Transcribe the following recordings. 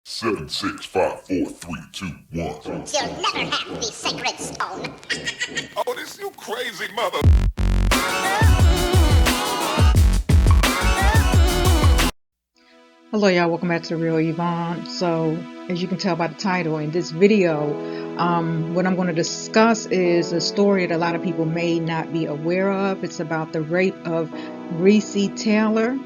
Seven, 6, 5, 4, 3, 2, 1. You'll never have the sacred stone. Oh, this you crazy mother. Hello y'all, welcome back to The Real Evvonne. So as you can tell by the title in this video, what I'm going to discuss is a story that a lot of people may not be aware of. It's about the rape of Recy Taylor.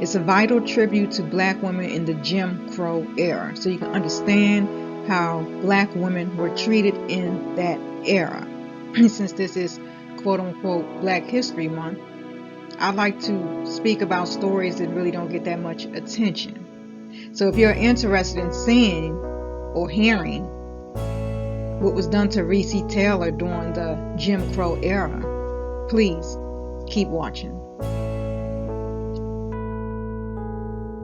It's a vital tribute to black women in the Jim Crow era, so you can understand how black women were treated in that era. Since this is quote-unquote Black History Month, I like to speak about stories that really don't get that much attention. So if you're interested in seeing or hearing what was done to Recy Taylor during the Jim Crow era, please keep watching.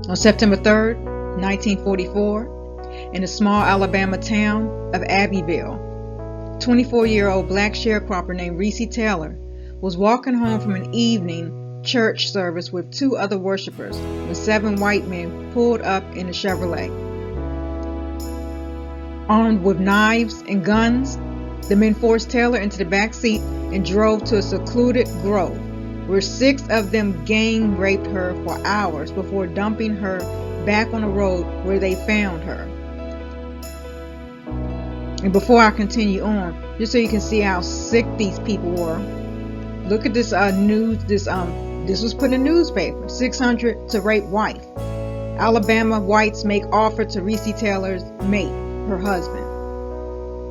On September 3rd, 1944, in the small Alabama town of Abbeville, 24-year-old black sharecropper named Recy Taylor was walking home from an evening church service with two other worshipers when 7 white men pulled up in a Chevrolet. Armed with knives and guns, the men forced Taylor into the back seat and drove to a secluded grove where 6 of them gang raped her for hours before dumping her back on the road where they found her. And before I continue on, just so you can see how sick these people were, look at this news. This was put in the newspaper. 600 to rape wife. Alabama whites make offer to Recy Taylor's mate, her husband.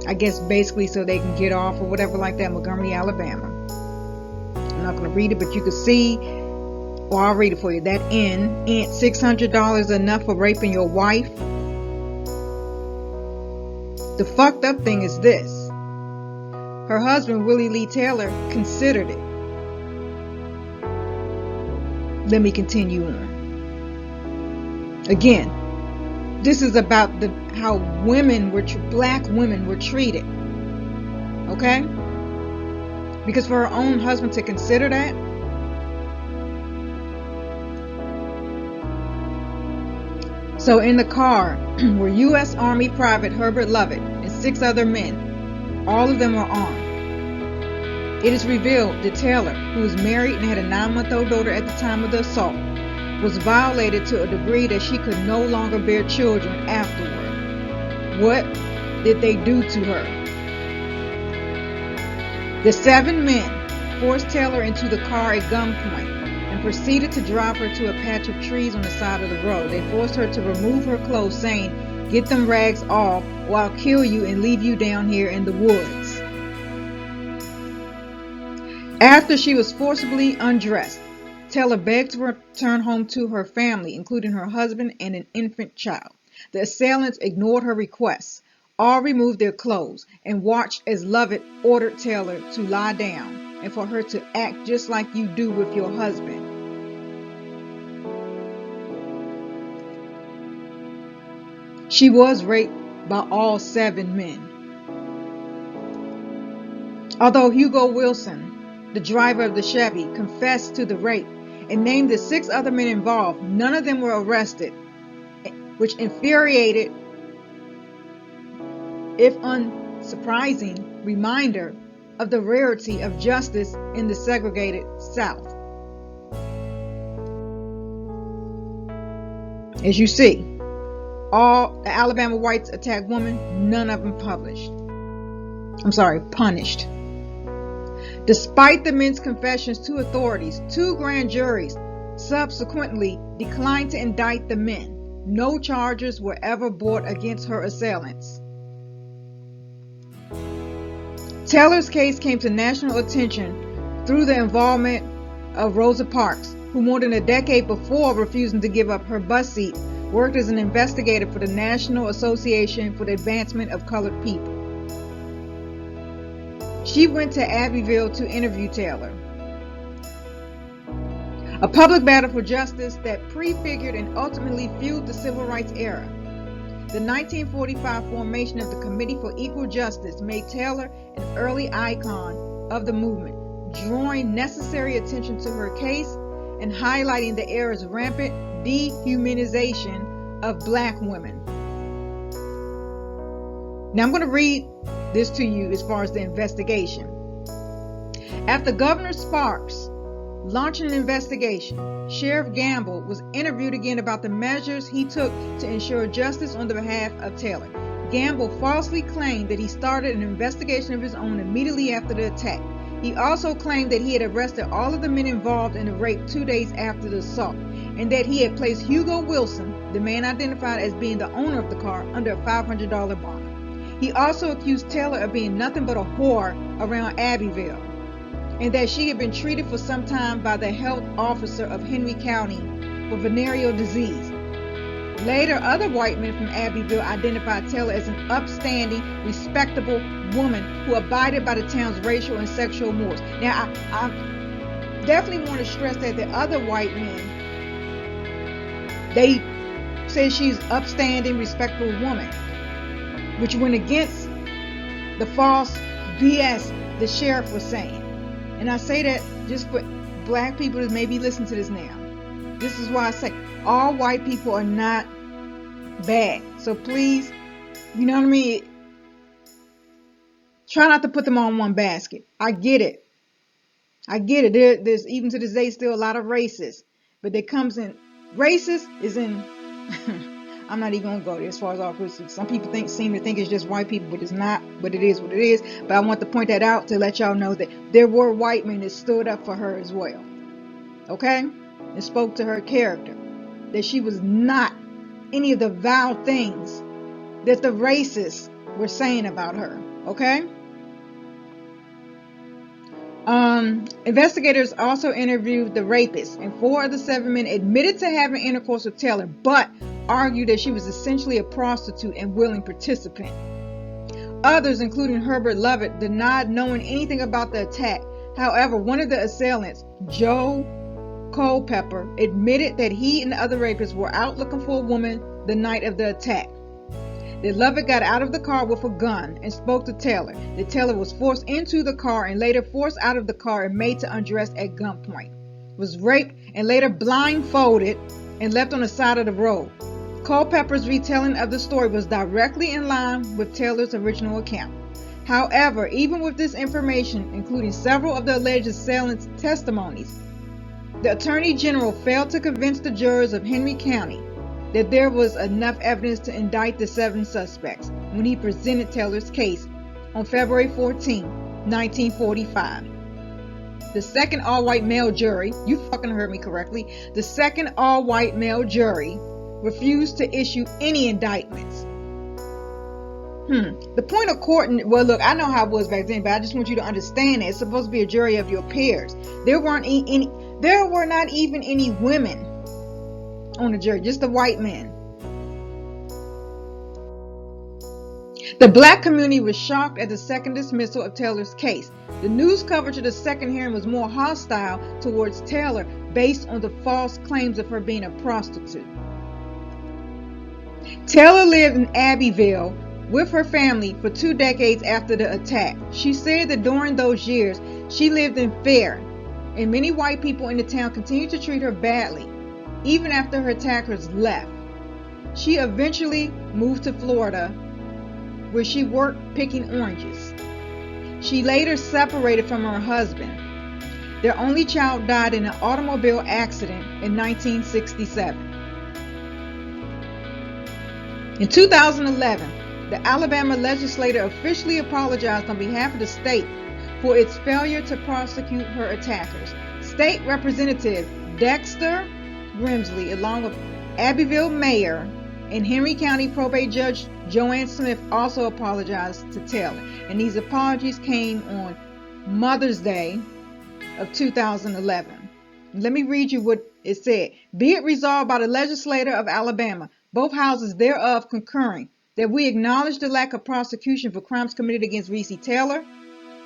I guess basically so they can get off or whatever like that. Montgomery, Alabama. I'm not going to read it, but you can see, or I'll read it for you. That ain't $600 enough for raping your wife? The fucked up thing is this. Her husband, Willie Lee Taylor, considered it. Let me continue on. Again, this is about how black women were treated. Okay? Because for her own husband to consider that, so in the car were U.S. Army Private Herbert Lovett and 6 other men. All of them were armed. It is revealed that Taylor, who was married and had a 9-month-old daughter at the time of the assault, was violated to a degree that she could no longer bear children afterward. What did they do to her? The 7 men forced Taylor into the car at gunpoint and proceeded to drive her to a patch of trees on the side of the road. They forced her to remove her clothes, saying, "Get them rags off or I'll kill you and leave you down here in the woods." After she was forcibly undressed, Taylor begged to return home to her family, including her husband and an infant child. The assailants ignored her requests. All removed their clothes and watched as Lovett ordered Taylor to lie down and for her to act just like you do with your husband. She was raped by all 7 men. Although Hugo Wilson, the driver of the Chevy, confessed to the rape and named the 6 other men involved, none of them were arrested, which infuriated, if unsurprising, reminder of the rarity of justice in the segregated South. As you see, all the Alabama whites attacked women, none of them punished. Despite the men's confessions to authorities, 2 grand juries subsequently declined to indict the men. No charges were ever brought against her assailants. Taylor's case came to national attention through the involvement of Rosa Parks, who more than a decade before refusing to give up her bus seat, worked as an investigator for the National Association for the Advancement of Colored People. She went to Abbeville to interview Taylor. A public battle for justice that prefigured and ultimately fueled the Civil Rights era. The 1945 formation of the Committee for Equal Justice made Taylor an early icon of the movement, drawing necessary attention to her case and highlighting the era's rampant dehumanization of black women. Now I'm going to read this to you as far as the investigation. After Governor Sparks launched an investigation, Sheriff Gamble was interviewed again about the measures he took to ensure justice on the behalf of Taylor. Gamble falsely claimed that he started an investigation of his own immediately after the attack. He also claimed that he had arrested all of the men involved in the rape 2 days after the assault, and that he had placed Hugo Wilson, the man identified as being the owner of the car, under a $500 bond. He also accused Taylor of being nothing but a whore around Abbeville, and that she had been treated for some time by the health officer of Henry County for venereal disease. Later, other white men from Abbeville identified Taylor as an upstanding, respectable woman who abided by the town's racial and sexual mores. Now, I definitely want to stress that the other white men, they say she's an upstanding, respectable woman, which went against the false BS the sheriff was saying. And I say that just for black people that maybe listen to this now. This is why I say all white people are not bad. So please, you know what I mean? Try not to put them on one basket. I get it. There's even to this day still a lot of racists. But it comes in, racist is in, I'm not even going to go there as far as all racists. Some people seem to think it's just white people, but it's not. But it is what it is. But I want to point that out to let y'all know that there were white men that stood up for her as well. Okay? And spoke to her character. That she was not any of the vile things that the racists were saying about her. Okay? Investigators also interviewed the rapist, and 4 of the 7 men admitted to having intercourse with Taylor, but argued that she was essentially a prostitute and willing participant. Others, including Herbert Lovett, denied knowing anything about the attack. However, one of the assailants, Joe Culpepper, admitted that he and the other rapists were out looking for a woman the night of the attack. That Lovett got out of the car with a gun and spoke to Taylor. That Taylor was forced into the car and later forced out of the car and made to undress at gunpoint. Was raped and later blindfolded and left on the side of the road. Culpepper's retelling of the story was directly in line with Taylor's original account. However, even with this information, including several of the alleged assailants' testimonies, the Attorney General failed to convince the jurors of Henry County that there was enough evidence to indict the 7 suspects when he presented Taylor's case on February 14, 1945. The second all-white male jury, you fucking heard me correctly, the second all-white male jury refused to issue any indictments. The point of court, well look, I know how it was back then, but I just want you to understand that it's supposed to be a jury of your peers. There were not even any women on the jury, just the white men. The black community was shocked at the second dismissal of Taylor's case. The news coverage of the second hearing was more hostile towards Taylor based on the false claims of her being a prostitute. Taylor lived in Abbeville with her family for 2 decades after the attack. She said that during those years, she lived in fear, and many white people in the town continued to treat her badly, even after her attackers left. She eventually moved to Florida, where she worked picking oranges. She later separated from her husband. Their only child died in an automobile accident in 1967. In 2011, the Alabama legislature officially apologized on behalf of the state for its failure to prosecute her attackers. State Representative Dexter Grimsley, along with Abbeville Mayor and Henry County Probate Judge Joanne Smith, also apologized to Taylor. And these apologies came on Mother's Day of 2011. Let me read you what it said. Be it resolved by the legislature of Alabama, both houses thereof concurring, that we acknowledge the lack of prosecution for crimes committed against Recy Taylor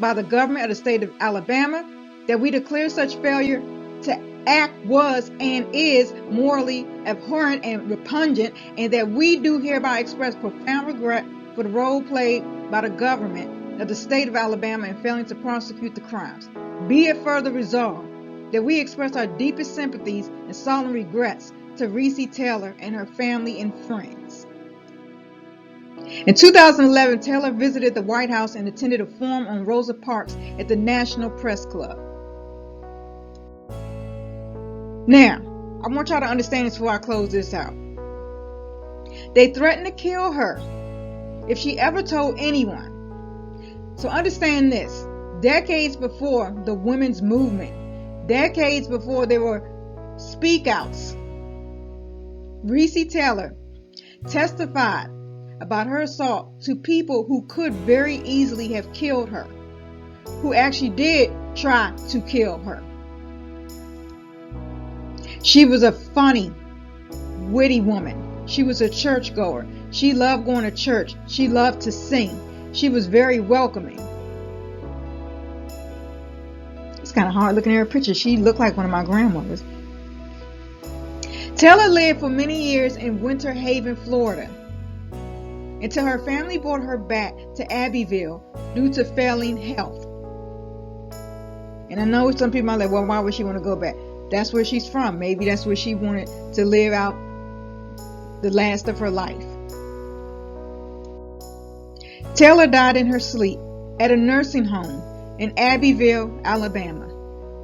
by the government of the state of Alabama, that we declare such failure to act was and is morally abhorrent and repugnant, and that we do hereby express profound regret for the role played by the government of the state of Alabama in failing to prosecute the crimes. Be it further resolved that we express our deepest sympathies and solemn regrets to Recy Taylor and her family and friends. In 2011, Taylor visited the White House and attended a forum on Rosa Parks at the National Press Club. Now, I want y'all to understand this before I close this out. They threatened to kill her if she ever told anyone. So understand this. Decades before the women's movement, decades before there were speak outs, Recy Taylor testified about her assault to people who could very easily have killed her, who actually did try to kill her. She was a funny, witty woman. She was a churchgoer. She loved going to church. She loved to sing. She was very welcoming. It's kind of hard looking at her picture. She looked like one of my grandmothers. Taylor lived for many years in Winter Haven, Florida, until her family brought her back to Abbeville due to failing health. And I know some people are like, well, why would she want to go back? That's where she's from. Maybe that's where she wanted to live out the last of her life. Taylor died in her sleep at a nursing home in Abbeville, Alabama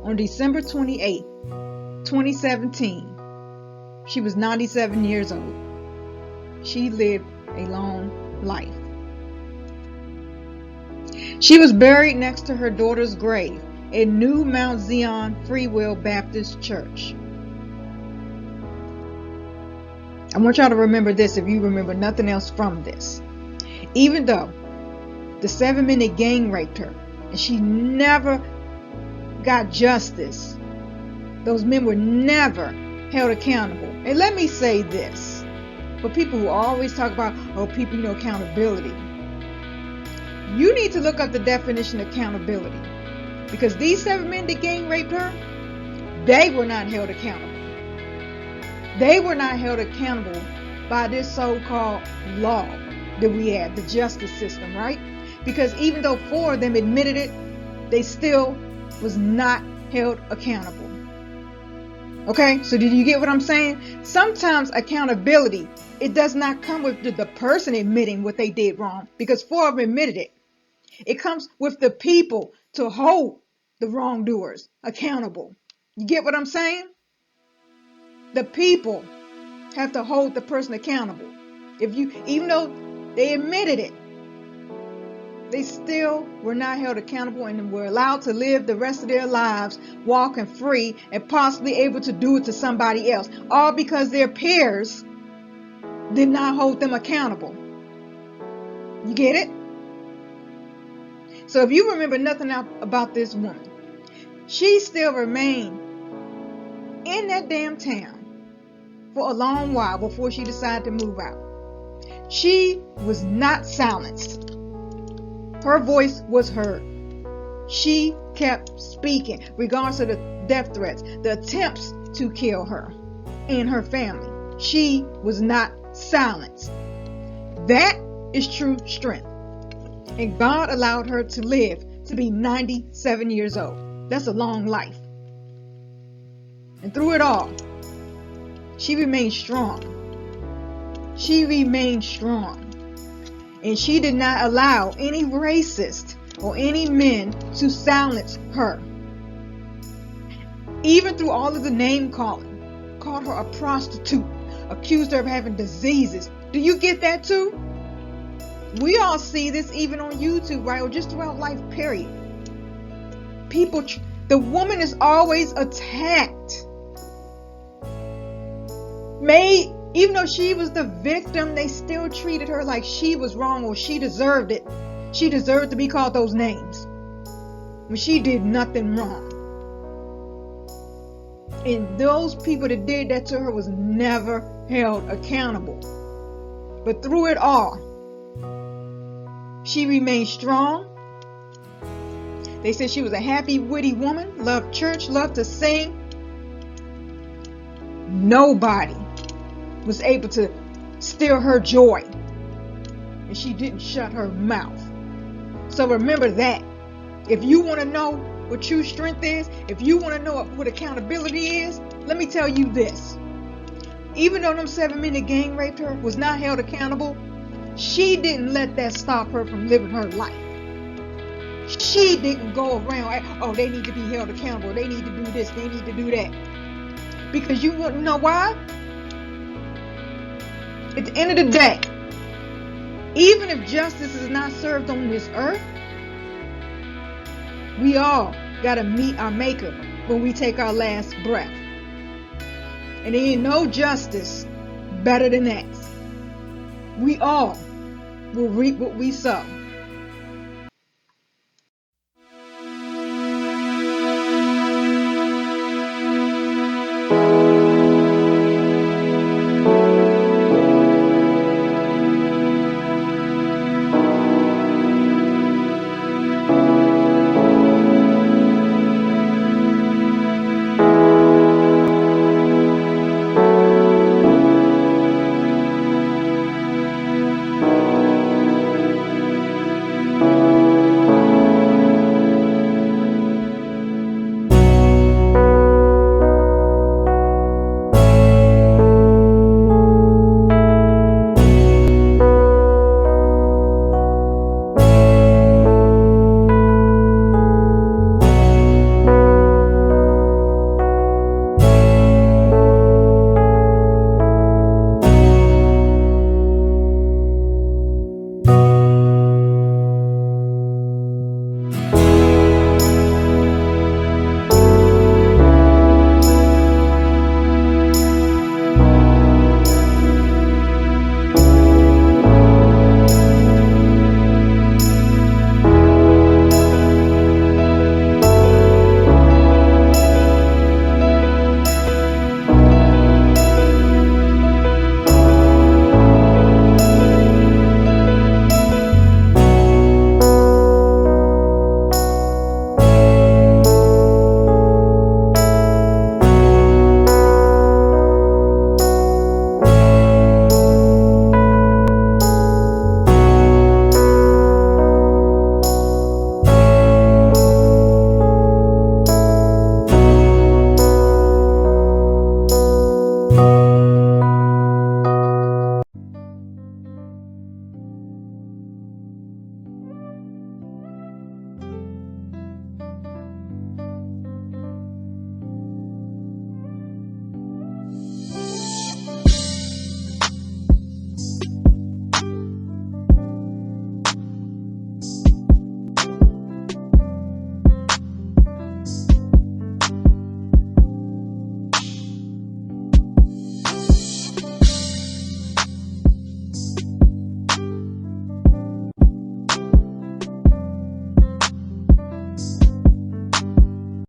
on December 28, 2017. She was 97 years old. She lived a long life. She was buried next to her daughter's grave at New Mount Zion Free Will Baptist Church. I want y'all to remember this if you remember nothing else from this. Even though the 7 men that gang raped her and she never got justice, those men were never held accountable. And let me say this, for people who always talk about, people, accountability. You need to look up the definition of accountability. Because these 7 men that gang raped her, they were not held accountable. They were not held accountable by this so-called law that we have, the justice system, right? Because even though 4 of them admitted it, they still was not held accountable. Okay, so did you get what I'm saying? Sometimes accountability, it does not come with the person admitting what they did wrong, because 4 of them admitted it. It comes with the people to hold the wrongdoers accountable. You get what I'm saying? The people have to hold the person accountable. Even though they admitted it, they still were not held accountable and were allowed to live the rest of their lives walking free and possibly able to do it to somebody else, all because their peers did not hold them accountable. You get it? So if you remember nothing about this woman, she still remained in that damn town for a long while before she decided to move out. She was not silenced. Her voice was heard. She kept speaking, regardless of the death threats, the attempts to kill her and her family. She was not silenced. That is true strength. And God allowed her to live to be 97 years old. That's a long life. And through it all, she remained strong. She remained strong. And she did not allow any racist or any men to silence her. Even through all of the name calling, called her a prostitute, accused her of having diseases. Do you get that too? We all see this even on YouTube, right? Or just throughout life, period. The woman is always attacked. Even though she was the victim, they still treated her like she was wrong or she deserved it. She deserved to be called those names when she did nothing wrong. And those people that did that to her was never held accountable. But through it all, she remained strong. They said she was a happy, witty woman, loved church, loved to sing. Nobody was able to steal her joy. And she didn't shut her mouth. So remember that. If you want to know what true strength is, if you want to know what accountability is, let me tell you this. Even though them 7 men gang raped her, was not held accountable, she didn't let that stop her from living her life. She didn't go around, oh, they need to be held accountable. They need to do this. They need to do that. Because you know why? At the end of the day, even if justice is not served on this earth, we all got to meet our maker when we take our last breath. And there ain't no justice better than that. We all will reap what we sow.